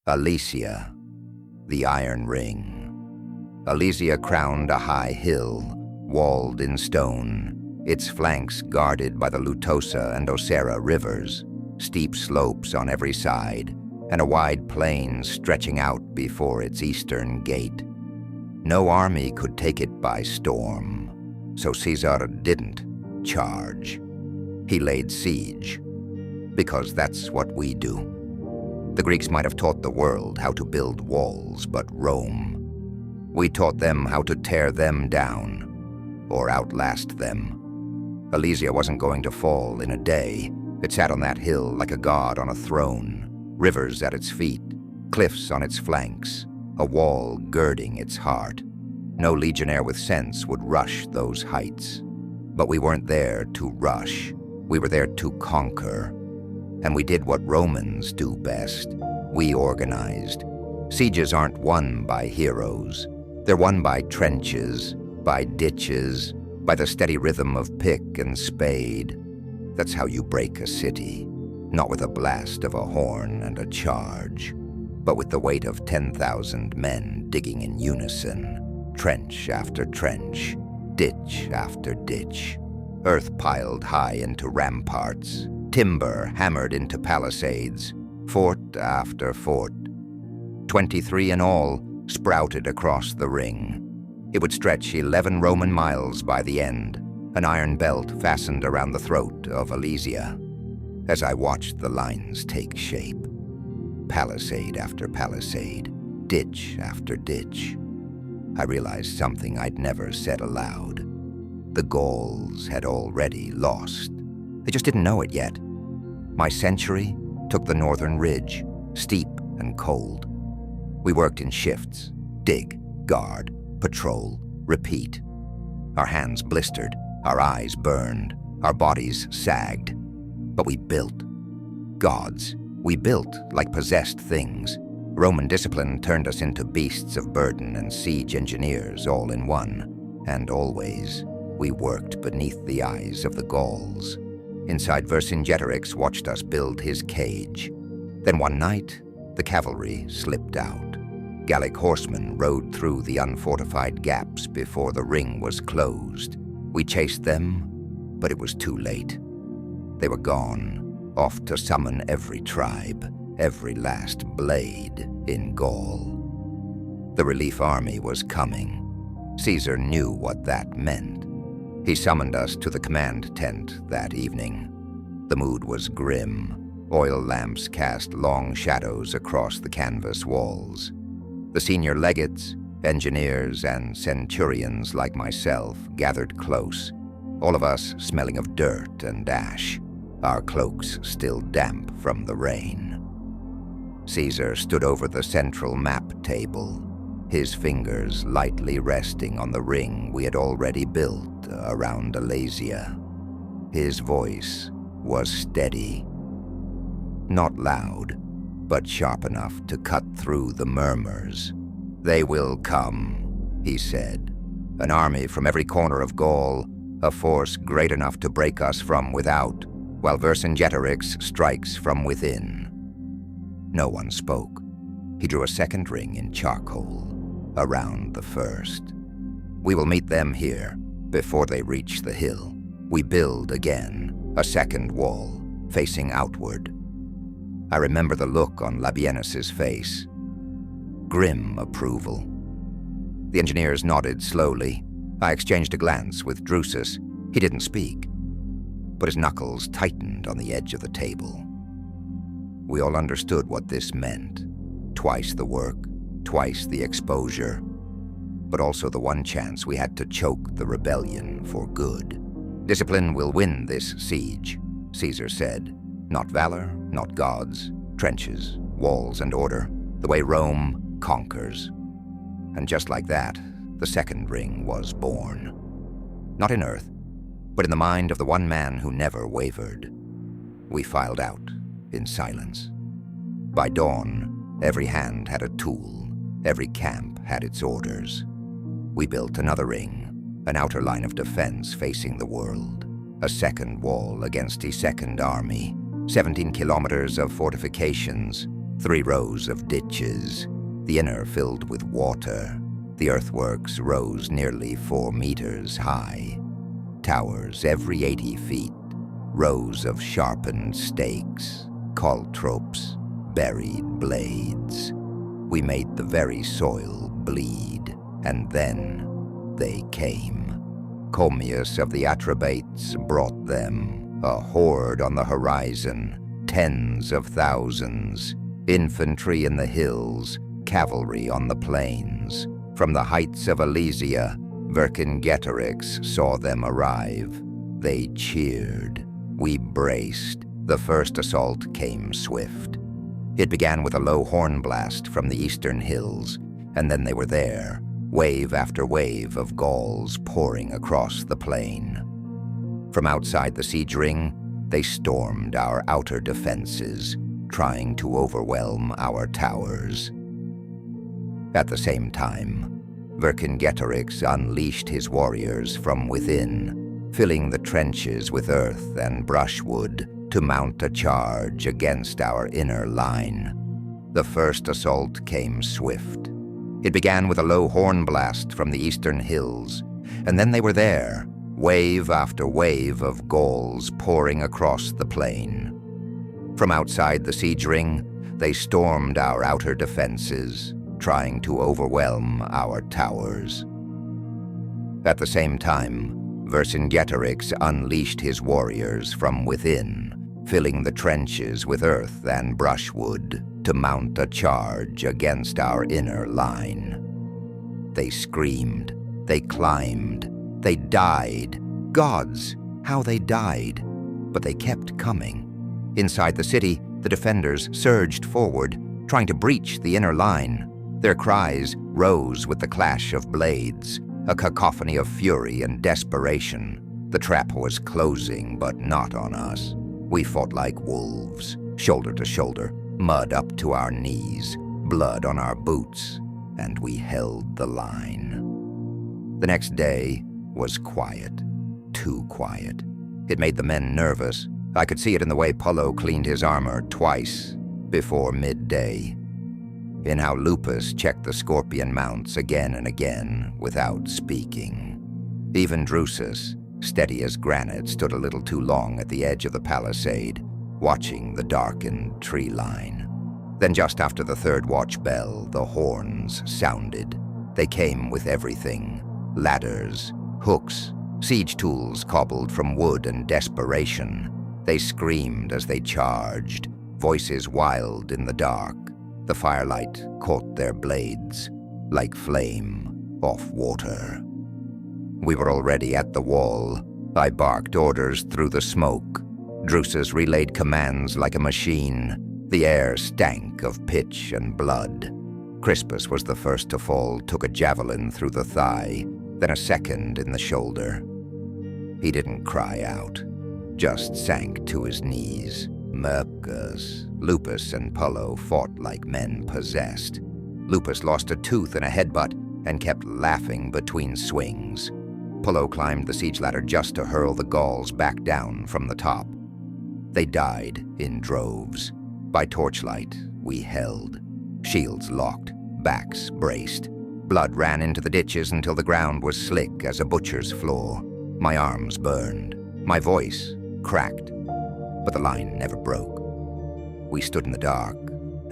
Alesia, the Iron Ring. Alesia crowned a high hill, walled in stone, its flanks guarded by the Lutosa and Osera rivers, steep slopes on every side, and a wide plain stretching out before its eastern gate. No army could take it by storm, so Caesar didn't charge. He laid siege, because that's what we do. The Greeks might have taught the world how to build walls, but Rome, we taught them how to tear them down, or outlast them. Alesia wasn't going to fall in a day. It sat on that hill like a god on a throne, rivers at its feet, cliffs on its flanks, a wall girding its heart. No legionnaire with sense would rush those heights. But we weren't there to rush. We were there to conquer. And we did what Romans do best. We organized. Sieges aren't won by heroes. They're won by trenches, by ditches, by the steady rhythm of pick and spade. That's how you break a city. Not with a blast of a horn and a charge, but with the weight of 10,000 men digging in unison, trench after trench, ditch after ditch, earth piled high into ramparts, timber hammered into palisades, fort after fort. 23 in all sprouted across the ring. It would stretch 11 Roman miles by the end, an iron belt fastened around the throat of Alesia. As I watched the lines take shape, palisade after palisade, ditch after ditch, I realized something I'd never said aloud. The Gauls had already lost. They just didn't know it yet. My century took the northern ridge, steep and cold. We worked in shifts, dig, guard, patrol, repeat. Our hands blistered, our eyes burned, our bodies sagged. But we built. Gods, we built like possessed things. Roman discipline turned us into beasts of burden and siege engineers all in one. And always, we worked beneath the eyes of the Gauls. Inside Vercingetorix watched us build his cage. Then one night, the cavalry slipped out. Gallic horsemen rode through the unfortified gaps before the ring was closed. We chased them, but it was too late. They were gone, off to summon every tribe, every last blade in Gaul. The relief army was coming. Caesar knew what that meant. He summoned us to the command tent that evening. The mood was grim. Oil lamps cast long shadows across the canvas walls. The senior legates, engineers, and centurions like myself gathered close, all of us smelling of dirt and ash, our cloaks still damp from the rain. Caesar stood over the central map table, his fingers lightly resting on the ring we had already built around Alesia. His voice was steady. Not loud, but sharp enough to cut through the murmurs. "They will come," he said. "An army from every corner of Gaul, a force great enough to break us from without, while Vercingetorix strikes from within." No one spoke. He drew a second ring in charcoal, around the first. "We will meet them here, before they reach the hill. We build again, a second wall, facing outward." I remember the look on Labienus's face. Grim approval. The engineers nodded slowly. I exchanged a glance with Drusus. He didn't speak, but his knuckles tightened on the edge of the table. We all understood what this meant. Twice the work, twice the exposure, but also the one chance we had to choke the rebellion for good. "Discipline will win this siege," Caesar said. "Not valor, not gods, trenches, walls, and order, the way Rome conquers." And just like that, the second ring was born. Not in earth, but in the mind of the one man who never wavered. We filed out in silence. By dawn, every hand had a tool, every camp had its orders. We built another ring, an outer line of defense facing the world, a second wall against a second army, 17 kilometers of fortifications, 3 rows of ditches, the inner filled with water. The earthworks rose nearly 4 meters high. Towers every 80 feet, rows of sharpened stakes, caltropes, buried blades. We made the very soil bleed, and then they came. Commius of the Atrebates brought them, a horde on the horizon, tens of thousands, infantry in the hills, cavalry on the plains. From the heights of Alesia, Vercingetorix saw them arrive. They cheered. We braced. The first assault came swift. It began with a low horn blast from the eastern hills, and then they were there, wave after wave of Gauls pouring across the plain. From outside the siege ring, they stormed our outer defenses, trying to overwhelm our towers. At the same time, Vercingetorix unleashed his warriors from within, filling the trenches with earth and brushwood to mount a charge against our inner line. The first assault came swift. It began with a low horn blast from the eastern hills, and then they were there, wave after wave of Gauls pouring across the plain. From outside the siege ring, they stormed our outer defenses, trying to overwhelm our towers. At the same time, Vercingetorix unleashed his warriors from within, filling the trenches with earth and brushwood to mount a charge against our inner line. They screamed, they climbed, they died. Gods, how they died! But they kept coming. Inside the city, the defenders surged forward, trying to breach the inner line. Their cries rose with the clash of blades, a cacophony of fury and desperation. The trap was closing, but not on us. We fought like wolves, shoulder to shoulder, mud up to our knees, blood on our boots, and we held the line. The next day was quiet, too quiet. It made the men nervous. I could see it in the way Pullo cleaned his armor twice before midday, in how Lupus checked the scorpion mounts again and again without speaking. Even Drusus, steady as granite, stood a little too long at the edge of the palisade, watching the darkened tree line. Then just after the third watch bell, the horns sounded. They came with everything: ladders, hooks, siege tools cobbled from wood and desperation. They screamed as they charged, voices wild in the dark. The firelight caught their blades, like flame off water. We were already at the wall. I barked orders through the smoke. Drusus relayed commands like a machine. The air stank of pitch and blood. Crispus was the first to fall, took a javelin through the thigh, then a second in the shoulder. He didn't cry out, just sank to his knees. Mercus, Lupus, and Pullo fought like men possessed. Lupus lost a tooth in a headbutt and kept laughing between swings. Pullo climbed the siege ladder just to hurl the Gauls back down from the top. They died in droves. By torchlight, we held. Shields locked, backs braced. Blood ran into the ditches until the ground was slick as a butcher's floor. My arms burned. My voice cracked. But the line never broke. We stood in the dark,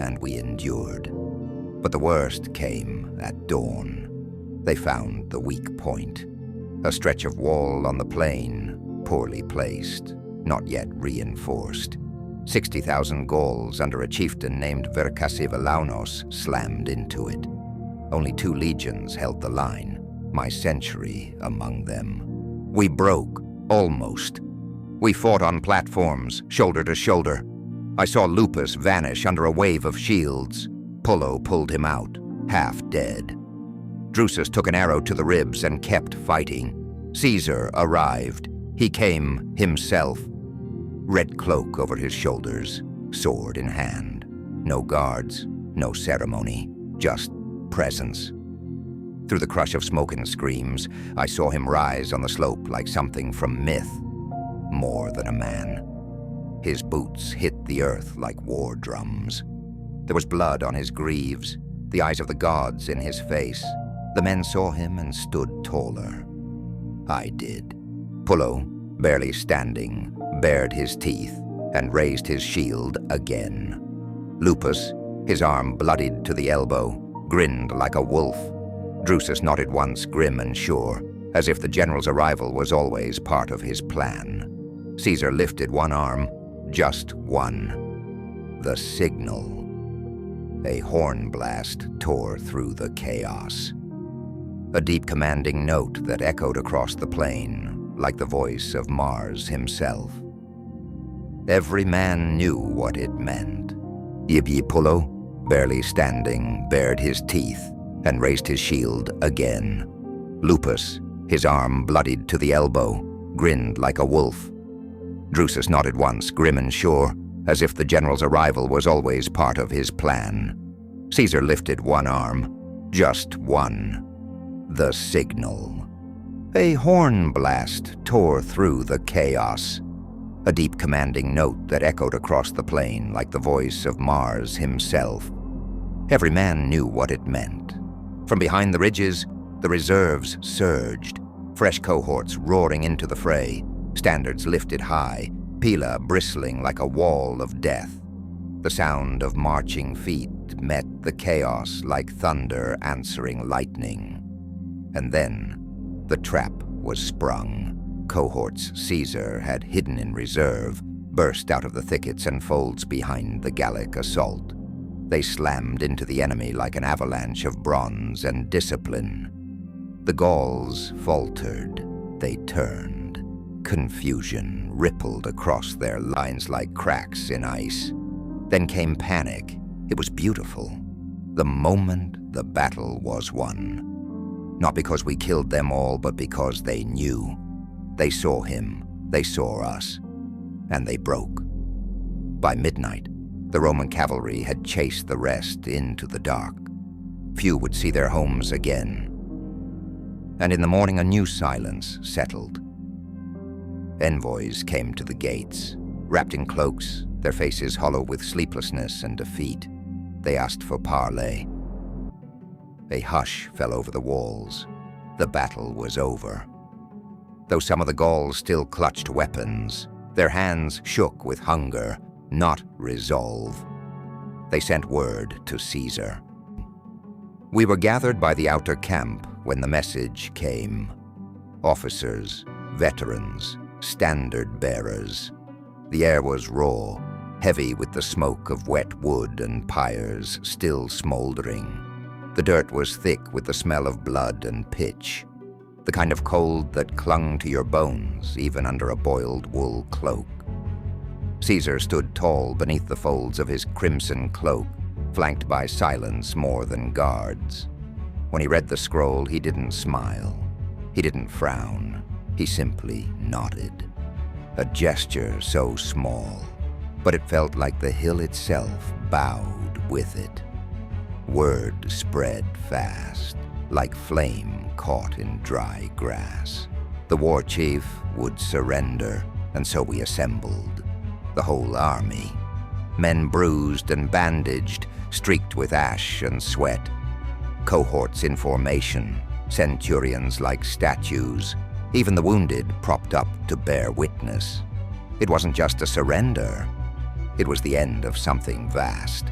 and we endured. But the worst came at dawn. They found the weak point. A stretch of wall on the plain, poorly placed, not yet reinforced. 60,000 Gauls under a chieftain named Vercingetorix slammed into it. Only 2 legions held the line, my century among them. We broke, almost. We fought on platforms, shoulder to shoulder. I saw Lupus vanish under a wave of shields. Pullo pulled him out, half dead. Drusus took an arrow to the ribs and kept fighting. Caesar arrived. He came himself. Red cloak over his shoulders, sword in hand. No guards, no ceremony, just presence. Through the crush of smoke and screams, I saw him rise on the slope like something from myth. More than a man. His boots hit the earth like war drums. There was blood on his greaves, the eyes of the gods in his face. The men saw him and stood taller. I did. Pullo, barely standing, bared his teeth and raised his shield again. Lupus, his arm bloodied to the elbow, grinned like a wolf. Drusus nodded once, grim and sure, as if the general's arrival was always part of his plan. Caesar lifted one arm, just one. The signal. A horn blast tore through the chaos. A deep commanding note that echoed across the plain, like the voice of Mars himself. Every man knew what it meant. Pullo, barely standing, bared his teeth and raised his shield again. Lupus, his arm bloodied to the elbow, grinned like a wolf. Drusus nodded once, grim and sure, as if the general's arrival was always part of his plan. Caesar lifted one arm, just one. The signal. A horn blast tore through the chaos. A deep commanding note that echoed across the plain like the voice of Mars himself. Every man knew what it meant. From behind the ridges, the reserves surged, fresh cohorts roaring into the fray, standards lifted high, Pila bristling like a wall of death. The sound of marching feet met the chaos like thunder answering lightning. And then, the trap was sprung. Cohorts Caesar had hidden in reserve burst out of the thickets and folds behind the Gallic assault. They slammed into the enemy like an avalanche of bronze and discipline. The Gauls faltered. They turned. Confusion rippled across their lines like cracks in ice. Then came panic. It was beautiful. The moment the battle was won. Not because we killed them all, but because they knew. They saw him, they saw us, and they broke. By midnight, the Roman cavalry had chased the rest into the dark. Few would see their homes again. And in the morning a new silence settled. Envoys came to the gates, wrapped in cloaks, their faces hollow with sleeplessness and defeat. They asked for parley. A hush fell over the walls. The battle was over. Though some of the Gauls still clutched weapons, their hands shook with hunger, not resolve. They sent word to Caesar. We were gathered by the outer camp when the message came. Officers, veterans, standard bearers. The air was raw, heavy with the smoke of wet wood and pyres still smoldering. The dirt was thick with the smell of blood and pitch, the kind of cold that clung to your bones even under a boiled wool cloak. Caesar stood tall beneath the folds of his crimson cloak, flanked by silence more than guards. When he read the scroll, he didn't smile. He didn't frown. He simply nodded. A gesture so small, but it felt like the hill itself bowed with it. Word spread fast, like flame caught in dry grass. The war chief would surrender, and so we assembled. The whole army. Men bruised and bandaged, streaked with ash and sweat. Cohorts in formation, centurions like statues, even the wounded propped up to bear witness. It wasn't just a surrender. It was the end of something vast.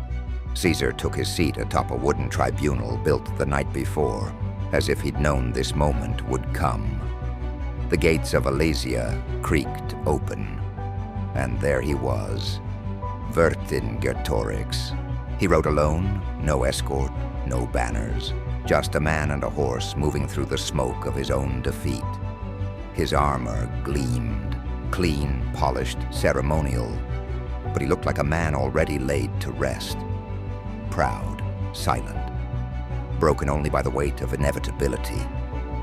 Caesar took his seat atop a wooden tribunal built the night before, as if he'd known this moment would come. The gates of Alesia creaked open, and there he was, Vercingetorix. He rode alone, no escort, no banners, just a man and a horse moving through the smoke of his own defeat. His armor gleamed, clean, polished, ceremonial, but he looked like a man already laid to rest. Proud, silent, broken only by the weight of inevitability.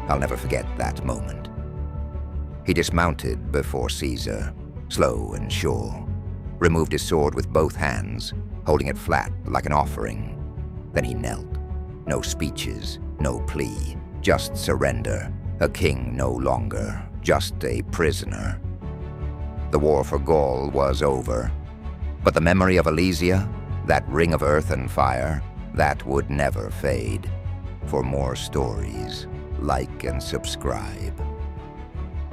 I'll never forget that moment. He dismounted before Caesar, slow and sure, removed his sword with both hands, holding it flat like an offering. Then he knelt. No speeches, no plea, just surrender. A king no longer, just a prisoner. The war for Gaul was over, but the memory of Alesia, That ring of earth and fire, that would never fade. For more stories, like and subscribe.